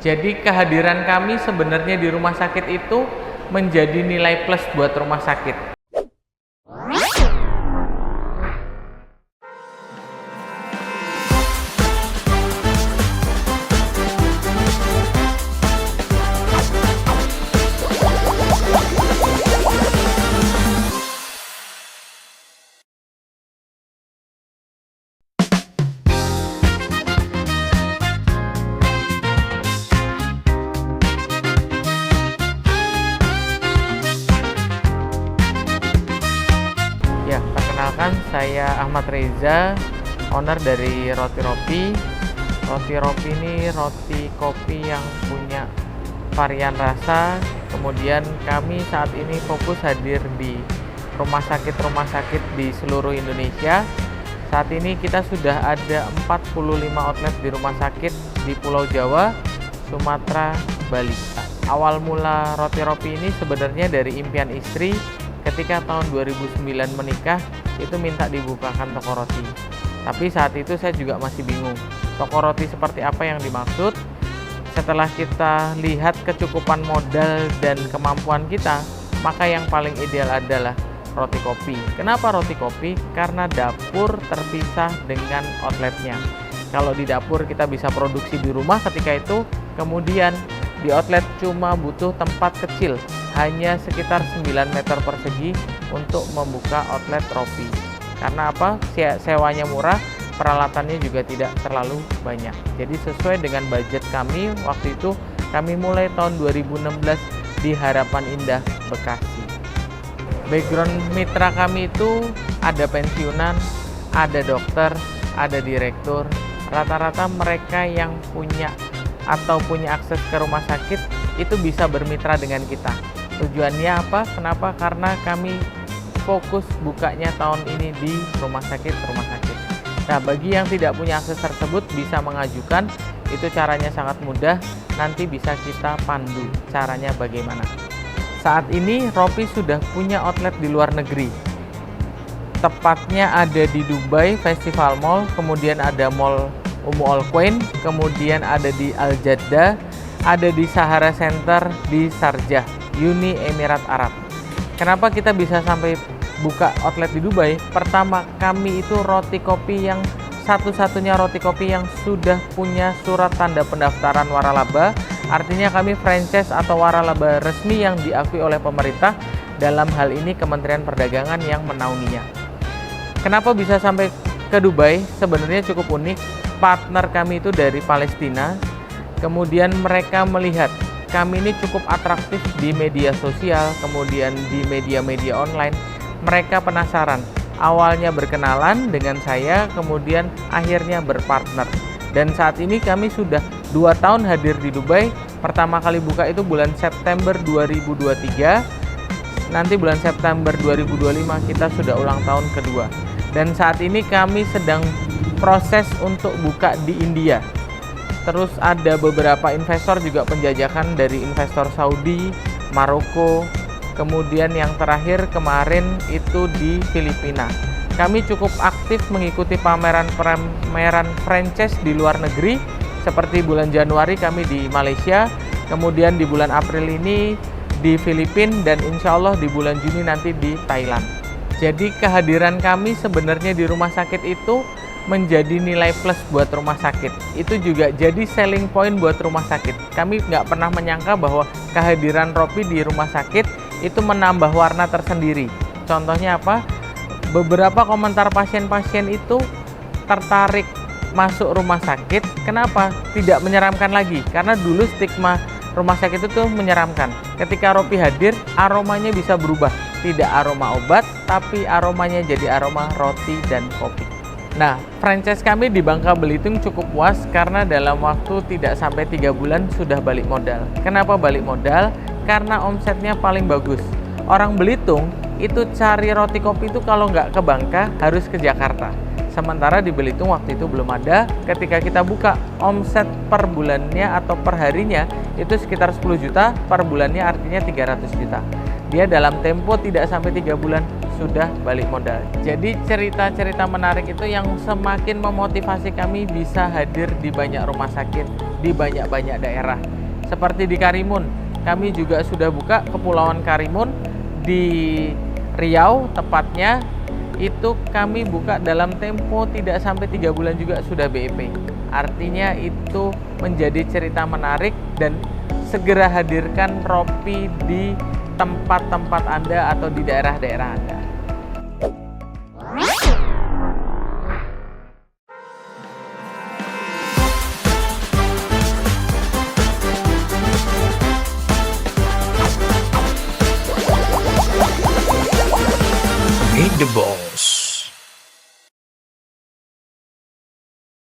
Jadi kehadiran kami sebenarnya di rumah sakit itu menjadi nilai plus buat rumah sakit. Ya, perkenalkan saya Ahmad Reza, owner dari Roti Ropi. Roti Ropi ini roti kopi yang punya varian rasa. Kemudian kami saat ini fokus hadir di rumah sakit di seluruh Indonesia. Saat ini kita sudah ada 45 outlet di rumah sakit di Pulau Jawa, Sumatera, Bali. Awal mula Roti Ropi ini sebenarnya dari impian istri. Ketika tahun 2009 menikah, itu minta dibukakan toko roti. Tapi saat itu saya juga masih bingung, toko roti seperti apa yang dimaksud. Setelah kita lihat kecukupan modal dan kemampuan kita, maka yang paling ideal adalah roti kopi. Kenapa roti kopi? Karena dapur terpisah dengan outletnya. Kalau di dapur kita bisa produksi di rumah ketika itu, kemudian di outlet cuma butuh tempat kecil, hanya sekitar 9 meter persegi untuk membuka outlet Ropi. Karena apa? Sewanya murah, peralatannya juga tidak terlalu banyak. Jadi sesuai dengan budget kami waktu itu, kami mulai tahun 2016 di Harapan Indah, Bekasi. Background mitra kami itu ada pensiunan, ada dokter, ada direktur. Rata-rata mereka yang punya akses ke rumah sakit itu bisa bermitra dengan kita. Tujuannya apa? Kenapa? Karena kami fokus bukanya tahun ini di rumah sakit. Nah, bagi yang tidak punya akses tersebut bisa mengajukan, itu caranya sangat mudah, nanti bisa kita pandu caranya bagaimana. Saat ini Ropi sudah punya outlet di luar negeri. Tepatnya ada di Dubai Festival Mall, kemudian ada Mall Umm Al Quwain, kemudian ada di Al Jaddah, ada di Sahara Center di Sharjah, Uni Emirat Arab. Kenapa kita bisa sampai buka outlet di Dubai? Pertama, kami itu roti kopi yang satu-satunya roti kopi yang sudah punya surat tanda pendaftaran waralaba. Artinya kami franchise atau waralaba resmi yang diakui oleh pemerintah. Dalam hal ini Kementerian Perdagangan yang menaunginya. Kenapa bisa sampai ke Dubai? Sebenarnya cukup unik. Partner kami itu dari Palestina. Kemudian mereka melihat kami ini cukup atraktif di media sosial, kemudian di media-media online. Mereka penasaran. Awalnya berkenalan dengan saya, kemudian akhirnya berpartner. Dan saat ini kami sudah 2 tahun hadir di Dubai. Pertama kali buka itu bulan September 2023. Nanti bulan September 2025 kita sudah ulang tahun kedua. Dan saat ini kami sedang proses untuk buka di India. Terus ada beberapa investor juga penjajakan dari investor Saudi, Maroko, kemudian yang terakhir kemarin itu di Filipina. Kami cukup aktif mengikuti pameran franchise di luar negeri, seperti bulan Januari kami di Malaysia, kemudian di bulan April ini di Filipina, dan insya Allah di bulan Juni nanti di Thailand. Jadi kehadiran kami sebenarnya di rumah sakit itu menjadi nilai plus buat rumah sakit. Itu juga jadi selling point buat rumah sakit. Kami nggak pernah menyangka bahwa kehadiran Ropi di rumah sakit itu menambah warna tersendiri. Contohnya apa? Beberapa komentar pasien-pasien itu tertarik masuk rumah sakit. Kenapa? Tidak menyeramkan lagi. Karena dulu stigma rumah sakit itu tuh menyeramkan. Ketika Ropi hadir, aromanya bisa berubah. Tidak aroma obat, tapi aromanya jadi aroma roti dan kopi. Nah, franchise kami di Bangka Belitung cukup puas karena dalam waktu tidak sampai 3 bulan sudah balik modal. Kenapa balik modal? Karena omsetnya paling bagus. Orang Belitung itu cari roti kopi itu kalau nggak ke Bangka harus ke Jakarta. Sementara di Belitung waktu itu belum ada. Ketika kita buka, omset per bulannya atau per harinya itu sekitar 10 juta, per bulannya artinya 300 juta. dia dalam tempo tidak sampai 3 bulan sudah balik modal. Jadi cerita-cerita menarik itu yang semakin memotivasi kami bisa hadir di banyak rumah sakit, di banyak-banyak daerah. Seperti di Karimun, kami juga sudah buka Kepulauan Karimun di Riau tepatnya. Itu kami buka dalam tempo tidak sampai 3 bulan juga sudah BEP. Artinya itu menjadi cerita menarik dan segera hadirkan Ropi di tempat-tempat Anda atau di daerah-daerah Anda. Meet the Boss.